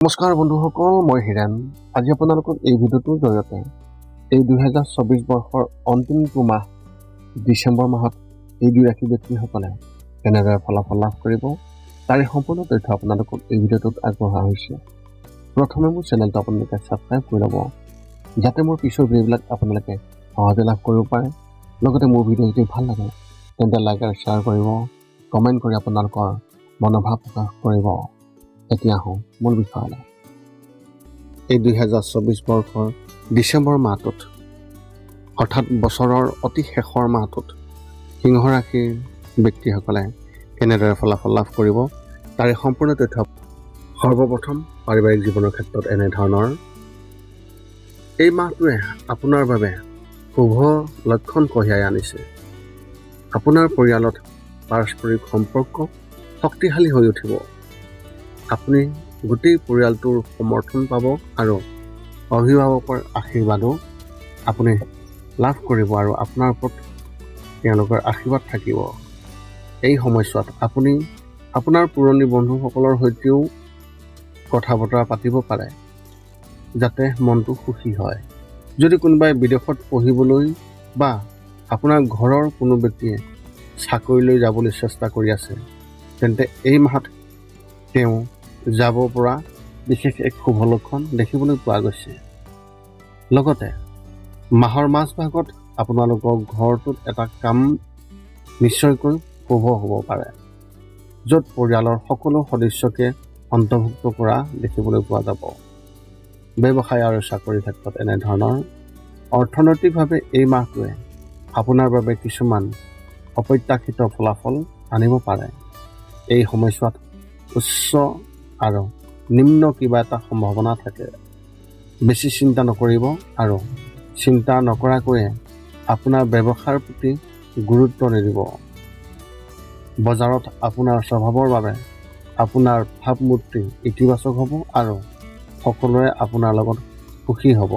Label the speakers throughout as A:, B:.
A: নমস্কাৰ বন্ধুসকল, মই হিৰেণ। আজি আপোনালোকক এই ভিডিঅ'টোৰ জৰিয়তে এই 2024 বৰ্ষৰ অন্তিমটো মাহ ডিচেম্বৰ মাহত এই দুই ৰাশি ব্যক্তিসকলে কেনেদৰে ফলাফল লাভ কৰিব তাৰে সম্পূৰ্ণ তথ্য আপোনালোকক এই ভিডিঅ'টোত আগবঢ়োৱা হৈছে। প্ৰথমে মোৰ চেনেলটো আপোনালোকে ছাবস্ক্ৰাইব কৰি ল'ব, যাতে মোৰ পিছৰ ভিডিঅ'বিলাক আপোনালোকে সহজে লাভ কৰিব পাৰে। লগতে মোৰ ভিডিঅ' যদি ভাল লাগে তেন্তে লাইক আৰু শ্বেয়াৰ কৰিব, কমেণ্ট কৰি আপোনালোকৰ মনোভাৱ প্ৰকাশ কৰিব। এতিয়া আহোঁ মূল বিষয়লৈ। এই 2024 বৰ্ষৰ ডিচেম্বৰ মাহটোত অৰ্থাৎ বছৰৰ অতি শেষৰ মাহটোত সিংহ ৰাশিৰ ব্যক্তিসকলে কেনেদৰে ফলাফল লাভ কৰিব তাৰে সম্পূৰ্ণ তথ্য। সৰ্বপ্ৰথম পাৰিবাৰিক জীৱনৰ ক্ষেত্ৰত এনেধৰণৰ। এই মাহটোৱে আপোনাৰ বাবে শুভ লক্ষণ কঢ়িয়াই আনিছে। আপোনাৰ পৰিয়ালত পাৰস্পৰিক সম্পৰ্ক শক্তিশালী হৈ উঠিব। আপুনি গোটেই পৰিয়ালটোৰ সমৰ্থন পাব আৰু অভিভাৱকৰ আশীৰ্বাদো আপুনি লাভ কৰিব আৰু আপোনাৰ ওপৰত তেওঁলোকৰ আশীৰ্বাদ থাকিব। এই সময়ছোৱাত আপুনি আপোনাৰ পুৰণি বন্ধুসকলৰ সৈতেও কথা বতৰা পাতিব পাৰে, যাতে মনটো সুখী হয়। যদি কোনোবাই বিদেশত পঢ়িবলৈ বা আপোনাৰ ঘৰৰ কোনো ব্যক্তিয়ে চাকৰিলৈ যাবলৈ চেষ্টা কৰি আছে, তেন্তে এই মাহত তেওঁ যাব পৰা বিশেষ এক শুভ লক্ষণ দেখিবলৈ পোৱা গৈছে। লগতে মাহৰ মাজভাগত আপোনালোকৰ ঘৰটোত এটা কাম নিশ্চয়কৈ শুভ হ'ব পাৰে, য'ত পৰিয়ালৰ সকলো সদস্যকে অন্তৰ্ভুক্ত কৰা দেখিবলৈ পোৱা যাব। ব্যৱসায় আৰু চাকৰিৰ ক্ষেত্ৰত এনেধৰণৰ। অৰ্থনৈতিকভাৱে এই মাহটোৱে আপোনাৰ বাবে কিছুমান অপ্ৰত্যাশিত ফলাফল আনিব পাৰে। এই সময়ছোৱাত উচ্চ আৰু নিম্ন কিবা এটা সম্ভাৱনা থাকে। বেছি চিন্তা নকৰিব আৰু চিন্তা নকৰাকৈয়ে আপোনাৰ ব্যৱসায়ৰ প্ৰতি গুৰুত্ব নিদিব। বজাৰত আপোনাৰ স্বভাৱৰ বাবে আপোনাৰ ভাৱমূৰ্তি ইতিবাচক হ'ব আৰু সকলোৱে আপোনাৰ লগত সুখী হ'ব।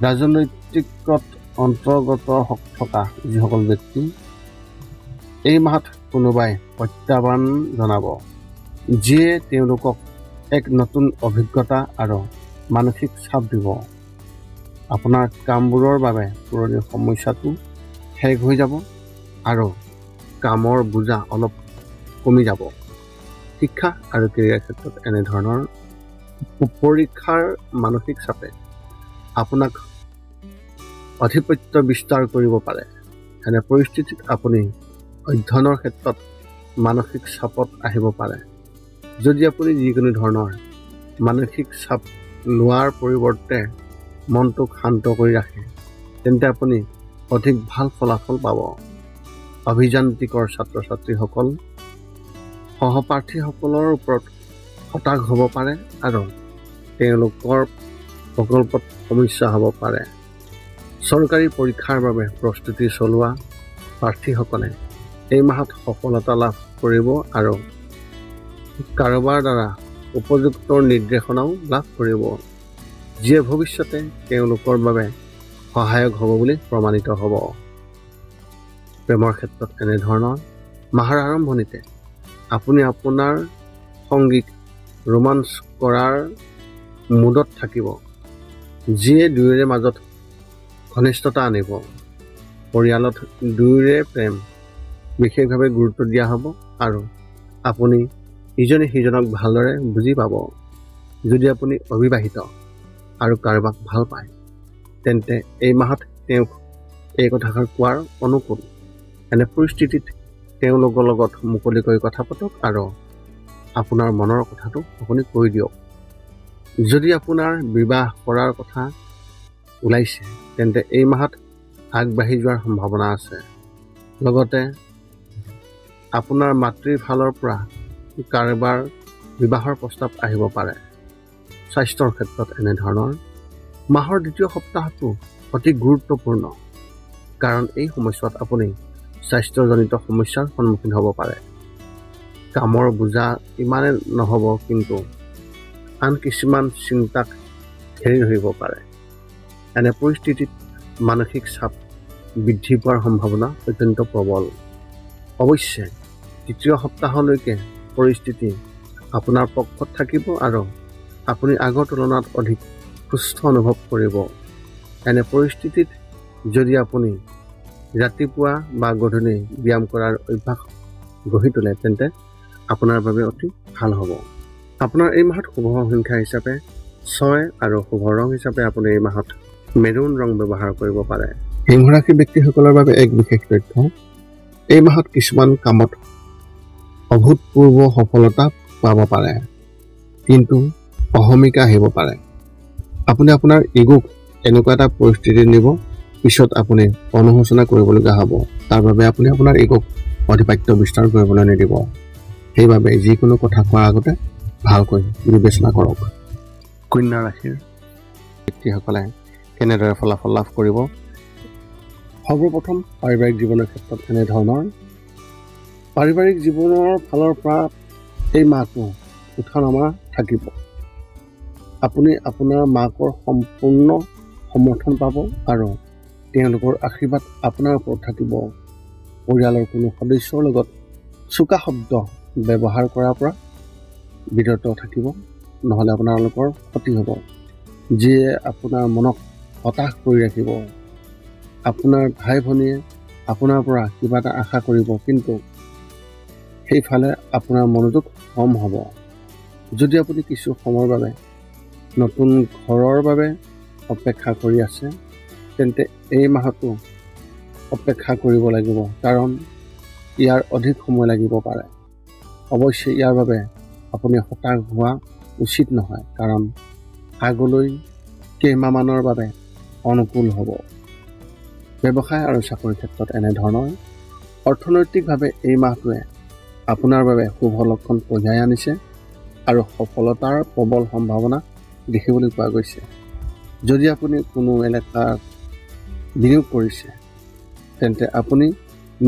A: ৰাজনৈতিকত অন্তৰ্গত থকা যিসকল ব্যক্তি, এই মাহত কোনোবাই প্ৰত্যাহ্বান জনাব, যিয়ে তেওঁলোকক এক নতুন অভিজ্ঞতা আৰু মানসিক চাপ দিব। আপোনাৰ কামবোৰৰ বাবে পুৰণি সমস্যাটো শেষ হৈ যাব আৰু কামৰ বোজা অলপ কমি যাব। শিক্ষা আৰু কেৰিয়াৰ ক্ষেত্ৰত এনেধৰণৰ। পৰীক্ষাৰ মানসিক চাপে আপোনাক আধিপত্য বিস্তাৰ কৰিব পাৰে। এনে পৰিস্থিতিত আপুনি অধ্যয়নৰ ক্ষেত্ৰত মানসিক চাপত আহিব পাৰে। যদি আপুনি যিকোনো ধৰণৰ মানসিক চাপ লোৱাৰ পৰিৱৰ্তে মনটোক শান্ত কৰি ৰাখে, তেন্তে আপুনি অধিক ভাল ফলাফল পাব। অভিযান্ত্ৰিকৰ ছাত্ৰ ছাত্ৰীসকল সহপাঠীসকলৰ ওপৰত হতাশ হ'ব পাৰে আৰু তেওঁলোকৰ প্ৰকল্পত সমস্যা হ'ব পাৰে। চৰকাৰী পৰীক্ষাৰ বাবে প্ৰস্তুতি চলোৱা প্ৰাৰ্থীসকলে এই মাহত সফলতা লাভ কৰিব আৰু কাৰোবাৰ দ্বাৰা উপযুক্ত নিৰ্দেশনাও লাভ কৰিব, যিয়ে ভৱিষ্যতে তেওঁলোকৰ বাবে সহায়ক হ'ব বুলি প্ৰমাণিত হ'ব। প্ৰেমৰ ক্ষেত্ৰত এনেধৰণৰ। মাহৰ আৰম্ভণিতে আপুনি আপোনাৰ সংগীক ৰোমাঞ্চ কৰাৰ মুডত থাকিব, যিয়ে দুয়োৰে মাজত ঘনিষ্ঠতা আনিব। পৰিয়ালত দুয়োৰে প্ৰেম বিশেষভাৱে গুৰুত্ব দিয়া হ'ব আৰু আপুনি ইজনে সিজনক ভালদৰে বুজি পাব। যদি আপুনি অবিবাহিত আৰু কাৰোবাক ভাল পায়, তেন্তে এই মাহত তেওঁক এই কথাষাৰ কোৱাৰ অনুকূল। এনে পৰিস্থিতিত তেওঁলোকৰ লগত মুকলিকৈ কথা পাতক আৰু আপোনাৰ মনৰ কথাটো আপুনি কৈ দিয়ক। যদি আপোনাৰ বিবাহ কৰাৰ কথা ওলাইছে, তেন্তে এই মাহত আগবাঢ়ি যোৱাৰ সম্ভাৱনা আছে। লগতে আপোনাৰ মাতৃৰ ফালৰ পৰা কাৰোবাৰ বিবাহৰ প্ৰস্তাৱ আহিব পাৰে। স্বাস্থ্যৰ ক্ষেত্ৰত এনেধৰণৰ। মাহৰ দ্বিতীয় সপ্তাহটো অতি গুৰুত্বপূৰ্ণ, কাৰণ এই সময়ছোৱাত আপুনি স্বাস্থ্যজনিত সমস্যাৰ সন্মুখীন হ'ব পাৰে। কামৰ বোজা ইমানে নহ'ব, কিন্তু আন কিছুমান চিন্তাক ঘেৰি ধৰিব পাৰে। এনে পৰিস্থিতিত মানসিক চাপ বৃদ্ধি পোৱাৰ সম্ভাৱনা অত্যন্ত প্ৰবল। অৱশ্যে তৃতীয় সপ্তাহলৈকে পৰিস্থিতি আপোনাৰ পক্ষত থাকিব আৰু আপুনি আগৰ তুলনাত অধিক সুস্থ অনুভৱ কৰিব। এনে পৰিস্থিতিত যদি আপুনি ৰাতিপুৱা বা গধূলি ব্যায়াম কৰাৰ অভ্যাস গঢ়ি তোলে তেন্তে আপোনাৰ বাবে অতি ভাল হ'ব। আপোনাৰ এই মাহত শুভ সংখ্যা হিচাপে 6 আৰু শুভ ৰং হিচাপে আপুনি এই মাহত মেৰুন ৰং ব্যৱহাৰ কৰিব পাৰে। সিংহ ৰাশি ব্যক্তিসকলৰ বাবে এক বিশেষ তথ্য, এই মাহত কিছুমান কামত অভূতপূৰ্ব সফলতা পাব পাৰে, কিন্তু অহমিকা আহিব পাৰে। আপুনি আপোনাৰ ইগোক এনেকুৱা এটা পৰিস্থিতি নিব, পিছত আপুনি অনুশোচনা কৰিবলগীয়া হ'ব। তাৰ বাবে আপুনি আপোনাৰ ইগোক আধিপত্য বিস্তাৰ কৰিবলৈ নিদিব। সেইবাবে যিকোনো কথা কোৱাৰ আগতে ভালকৈ বিবেচনা কৰক। কন্যা ৰাশিৰ ব্যক্তিসকলে কেনেদৰে ফলাফল লাভ কৰিব? সৰ্বপ্ৰথম পাৰিবাৰিক জীৱনৰ ক্ষেত্ৰত এনেধৰণৰ, পাৰিবাৰিক জীৱনৰ ফালৰ পৰা এই মাহটো উঠা-নমা থাকিব। আপুনি আপোনাৰ মাকৰ সম্পূৰ্ণ সমৰ্থন পাব আৰু তেওঁলোকৰ আশীৰ্বাদ আপোনাৰ ওপৰত থাকিব। পৰিয়ালৰ কোনো সদস্যৰ লগত চোকা শব্দ ব্যৱহাৰ কৰাৰ পৰা বিৰত থাকিব, নহ'লে আপোনালোকৰ ক্ষতি হ'ব, যিয়ে আপোনাৰ মনক হতাশ কৰি ৰাখিব। আপোনাৰ ভাই ভনীয়ে আপোনাৰ পৰা কিবা এটা আশা কৰিব, কিন্তু সেইফালে আপোনাৰ মনোযোগ কম হ'ব। যদি আপুনি কিছু সময়ৰ বাবে নতুন ঘৰৰ বাবে অপেক্ষা কৰি আছে, তেন্তে এই মাহতো অপেক্ষা কৰিব লাগিব, কাৰণ ইয়াৰ অধিক সময় লাগিব পাৰে। অৱশ্যে ইয়াৰ বাবে আপুনি হতাশ হোৱা উচিত নহয়, কাৰণ আগলৈ কেইমাহমানৰ বাবে অনুকূল হ'ব। ব্যৱসায় আৰু চাকৰিৰ ক্ষেত্ৰত এনেধৰণৰ, অৰ্থনৈতিকভাৱে এই মাহটোৱে আপোনাৰ বাবে শুভ লক্ষণ কঢ়িয়াই আনিছে আৰু সফলতাৰ প্ৰবল সম্ভাৱনা দেখিবলৈ পোৱা গৈছে। যদি আপুনি কোনো এলেকাত বিনিয়োগ কৰিছে, তেন্তে আপুনি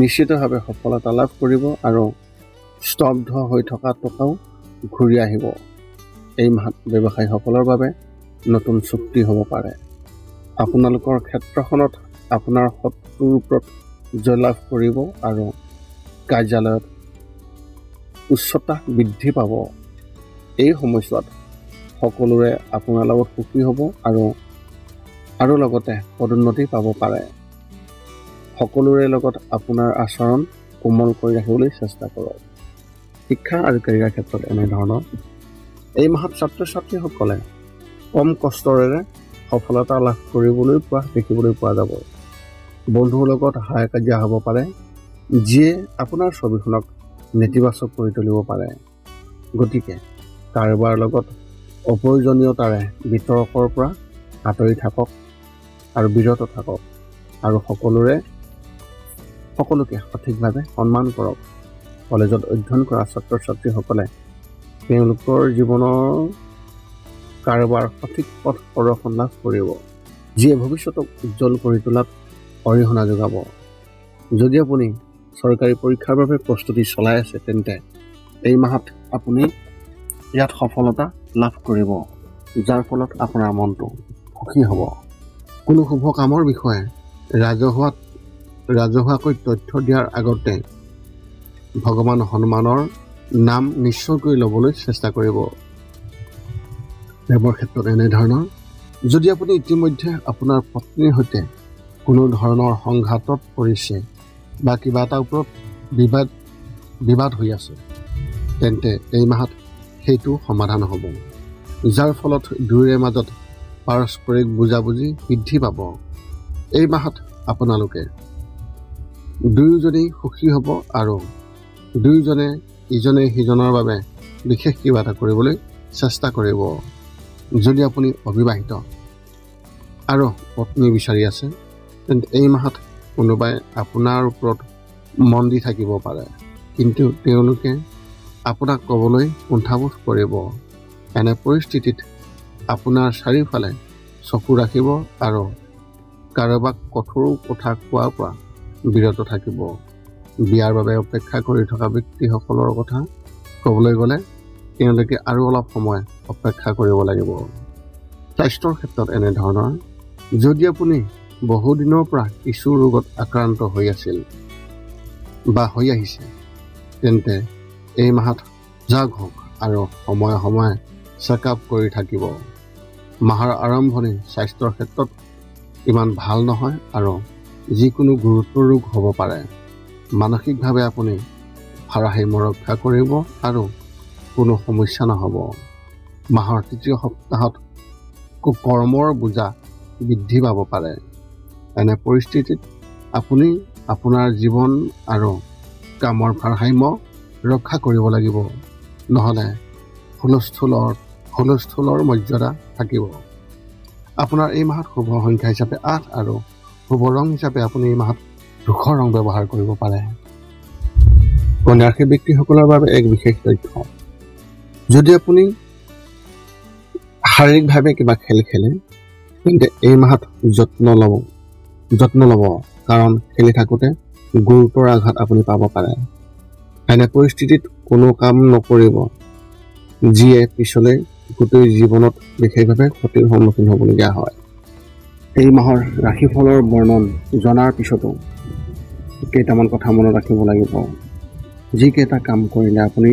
A: নিশ্চিতভাৱে সফলতা লাভ কৰিব আৰু স্তব্ধ হৈ থকা টকাও ঘূৰি আহিব। এই মাহত ব্যৱসায়ীসকলৰ বাবে নতুন চুক্তি হ'ব পাৰে। আপোনালোকৰ ক্ষেত্ৰখনত আপোনাৰ শত্ৰুৰ ওপৰত জয়লাভ কৰিব আৰু কাৰ্যালয়ত উচ্চতা বৃদ্ধি পাব। এই সময়ছোৱাত সকলোৰে আপোনাৰ লগত সুখী হ'ব আৰু লগতে পদোন্নতি পাব পাৰে। সকলোৰে লগত আপোনাৰ আচৰণ কোমল কৰি ৰাখিবলৈ চেষ্টা কৰক। শিক্ষা আৰু কেৰিয়াৰ ক্ষেত্ৰত এনেধৰণৰ, এই মাহত ছাত্ৰ ছাত্ৰীসকলে কম কষ্টৰে সফলতা লাভ কৰিবলৈ দেখিবলৈ পোৱা যাব। বন্ধুৰ লগত হাই কাজিয়া হ'ব পাৰে, যিয়ে আপোনাৰ ছবিখনক নেতিবাচক কৰি তুলিব পাৰে। গতিকে কাৰোবাৰ লগত অপ্ৰয়োজনীয়তাৰে বিতৰ্কৰ পৰা আঁতৰি থাকক আৰু বিৰত থাকক আৰু সকলোকে সঠিকভাৱে সন্মান কৰক। কলেজত অধ্যয়ন কৰা ছাত্ৰ ছাত্ৰীসকলে তেওঁলোকৰ জীৱনৰ কাৰোবাৰ সঠিক পথ প্ৰদৰ্শন লাভ কৰিব, যিয়ে ভৱিষ্যতক উজ্জ্বল কৰি তোলাত অৰিহণা যোগাব। যদি আপুনি চৰকাৰী পৰীক্ষাৰ বাবে প্ৰস্তুতি চলাই আছে, তেন্তে এই মাহত আপুনি ইয়াত সফলতা লাভ কৰিব, যাৰ ফলত আপোনাৰ মনটো সুখী হ'ব। কোনো শুভ কামৰ বিষয়ে ৰাজহুৱাকৈ তথ্য দিয়াৰ আগতে ভগৱান হনুমানৰ নাম নিশ্চয়কৈ ল'বলৈ চেষ্টা কৰিব। প্ৰেমৰ ক্ষেত্ৰত এনেধৰণৰ, যদি আপুনি ইতিমধ্যে আপোনাৰ পত্নীৰ সৈতে কোনো ধৰণৰ সংঘাতত পৰিছে বা কিবা এটা ওপৰত বিবাদ হৈ আছে, তেন্তে এই মাহত সেইটো সমাধান হ'ব, যাৰ ফলত দুয়োৰে মাজত পাৰস্পৰিক বুজাবুজি বৃদ্ধি পাব। এই মাহত আপোনালোকে দুয়োজনেই সুখী হ'ব আৰু দুয়োজনে ইজনে সিজনৰ বাবে বিশেষ কিবা এটা কৰিবলৈ চেষ্টা কৰিব। যদি আপুনি অবিবাহিত আৰু পত্নী বিচাৰি আছে, তেন্তে এই মাহত কোনোবাই আপোনাৰ ওপৰত মন দি থাকিব পাৰে, কিন্তু তেওঁলোকে আপোনাক ক'বলৈ কুণ্ঠাবোধ কৰিব। এনে পৰিস্থিতিত আপোনাৰ চাৰিওফালে চকু ৰাখিব আৰু কাৰোবাক কঠোৰ কথা কোৱাৰ পৰা বিৰত থাকিব। বিয়াৰ বাবে অপেক্ষা কৰি থকা ব্যক্তিসকলৰ কথা ক'বলৈ গ'লে তেওঁলোকে আৰু অলপ সময় অপেক্ষা কৰিব লাগিব। স্বাস্থ্যৰ ক্ষেত্ৰত এনেধৰণৰ, যদি আপুনি বহুদিনৰ পৰা কিছু ৰোগত আক্ৰান্ত হৈ আছিল বা হৈ আহিছে, তেন্তে এই মাহত যাগ হওক আৰু সময়ে সময়ে চেকআপ কৰি থাকিব। মাহৰ আৰম্ভণি স্বাস্থ্যৰ ক্ষেত্ৰত ইমান ভাল নহয় আৰু যিকোনো গুৰুতৰ ৰোগ হ'ব পাৰে। মানসিকভাৱে আপুনি ভাৰসাম্য ৰক্ষা কৰিব আৰু কোনো সমস্যা নহ'ব। মাহৰ তৃতীয় সপ্তাহত কৰ্মৰ বোজা বৃদ্ধি পাব পাৰে। এনে পৰিস্থিতিত আপুনি আপোনাৰ জীৱন আৰু কামৰ ভাৰসাম্য ৰক্ষা কৰিব লাগিব, নহ'লে হুলস্থুলৰ মৰ্যাদা থাকিব। আপোনাৰ এই মাহত শুভ সংখ্যা হিচাপে 8 আৰু শুভ ৰং হিচাপে আপুনি এই মাহত ধূসৰ ৰং ব্যৱহাৰ কৰিব পাৰে। কন্যা ৰাশিৰ ব্যক্তিসকলৰ বাবে এক বিশেষ তথ্য। যদি আপুনি শাৰীৰিকভাৱে কিবা খেল খেলে তেন্তে এই মাহত যত্ন ল'ব, কাৰণ খেলি থাকোঁতে গুৰুতৰ আঘাত আপুনি পাব পাৰে। এনে পৰিস্থিতিত কোনো কাম নকৰিব যিয়ে পিছলৈ গোটেই জীৱনত বিশেষভাৱে ক্ষতিৰ সন্মুখীন হ'বলগীয়া হয়। এই মাহৰ ৰাশিফলৰ বৰ্ণন জনাৰ পিছতো কেইটামান কথা মনত ৰাখিব লাগিব। যিকেইটা কাম কৰিলে আপুনি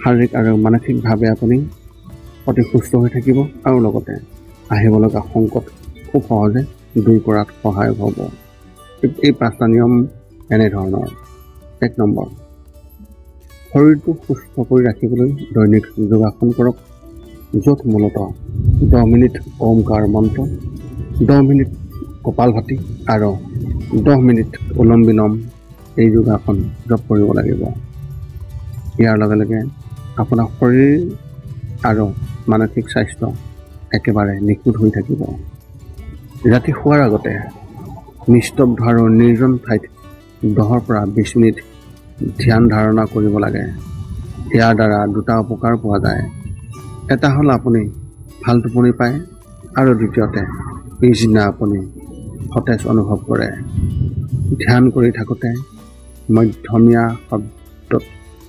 A: শাৰীৰিক আৰু মানসিকভাৱে আপুনি অতি সুস্থ হৈ থাকিব আৰু লগতে আহিব লগা সংকট খুব সহজে দূৰ কৰাত সহায়ক হ'ব। এই 5টা নিয়ম এনেধৰণৰ। 1 নম্বৰ, শৰীৰটো সুস্থ কৰি ৰাখিবলৈ দৈনিক যোগাসন কৰক, য'ত মূলতঃ 10 মিনিট ওমকাৰ মন্ত্ৰ, 10 মিনিট কপালভাতি আৰু 10 মিনিট অনুলোম বিলোম এই যোগাসন জপ কৰিব লাগিব। ইয়াৰ লগে লগে আপোনাৰ শৰীৰ আৰু মানসিক স্বাস্থ্য একেবাৰে নিখুঁত হৈ থাকিব। ৰাতি শোৱাৰ আগতে নিস্তব্ধ আৰু নিৰ্জন ঠাইত 10 পৰা 20 মিনিট ধ্যান ধাৰণা কৰিব লাগে। ইয়াৰ দ্বাৰা 2টা উপকাৰ পোৱা যায়। এটা হ'ল আপুনি ভাল টোপনি পায় আৰু দ্বিতীয়তে পিছদিনা আপুনি সতেজ অনুভৱ কৰে। ধ্যান কৰি থাকোঁতে মধ্যমীয়া শব্দত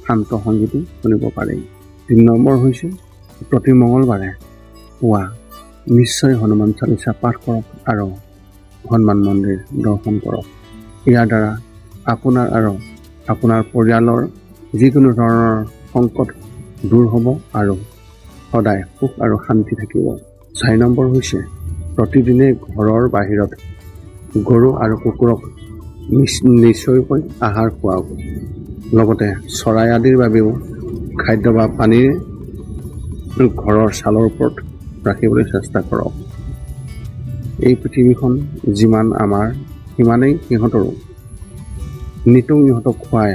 A: শান্ত সংগীতো শুনিব পাৰি। 3 নম্বৰ হৈছে প্ৰতি মঙলবাৰে পুৱা নিশ্চয় হনুমান চালিচা পাঠ কৰক আৰু হনুমান মন্দিৰ দৰ্শন কৰক। ইয়াৰ দ্বাৰা আপোনাৰ আৰু আপোনাৰ পৰিয়ালৰ যিকোনো ধৰণৰ সংকট দূৰ হ'ব আৰু সদায় সুখ আৰু শান্তি থাকিব। 4 নম্বৰ হৈছে প্ৰতিদিনে ঘৰৰ বাহিৰত গৰু আৰু কুকুৰক নিশ্চয়কৈ আহাৰ খুৱাওক। লগতে চৰাই আদিৰ বাবেও খাদ্য বা পানীৰ ঘৰৰ ছালৰ ওপৰত ৰাখিবলৈ চেষ্টা কৰক। এই পৃথিৱীখন যিমান আমাৰ সিমানেই সিহঁতৰো। নিতৌ ইহঁতক খুৱাই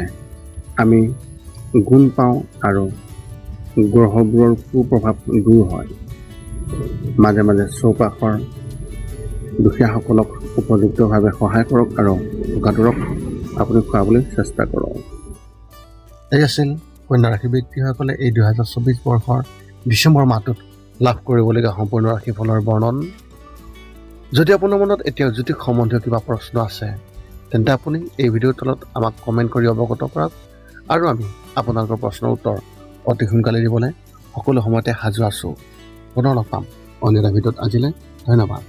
A: আমি গুণ পাওঁ আৰু গ্ৰহবোৰৰ কুপ্ৰভাৱ দূৰ হয়। মাজে মাজে চৌপাশৰ দুখীয়াসকলক উপযুক্তভাৱে সহায় কৰক আৰু ভোকাতুৰক আপুনি খুৱাবলৈ চেষ্টা কৰক। এই আছিল কন্যা ৰাশি ব্যক্তিসকলে এই 2024 বৰ্ষৰ ডিচেম্বৰ মাহটোত লাভ কৰিবলগীয়া সম্পূৰ্ণ ৰাশিফলৰ বৰ্ণন। যদি আপোনাৰ মনত এতিয়াও জ্যোতিষ সম্বন্ধীয় কিবা প্ৰশ্ন আছে তেন্তে আপুনি এই ভিডিঅ'ৰ তলত আমাক কমেণ্ট কৰি অৱগত কৰক আৰু আমি আপোনালোকৰ প্ৰশ্নৰ উত্তৰ অতি সোনকালে দিবলৈ সকলো সময়তে সাজু আছোঁ। পুনৰ লগ পাম অন্য এটা ভিডিঅ'ত। আজিলৈ ধন্যবাদ।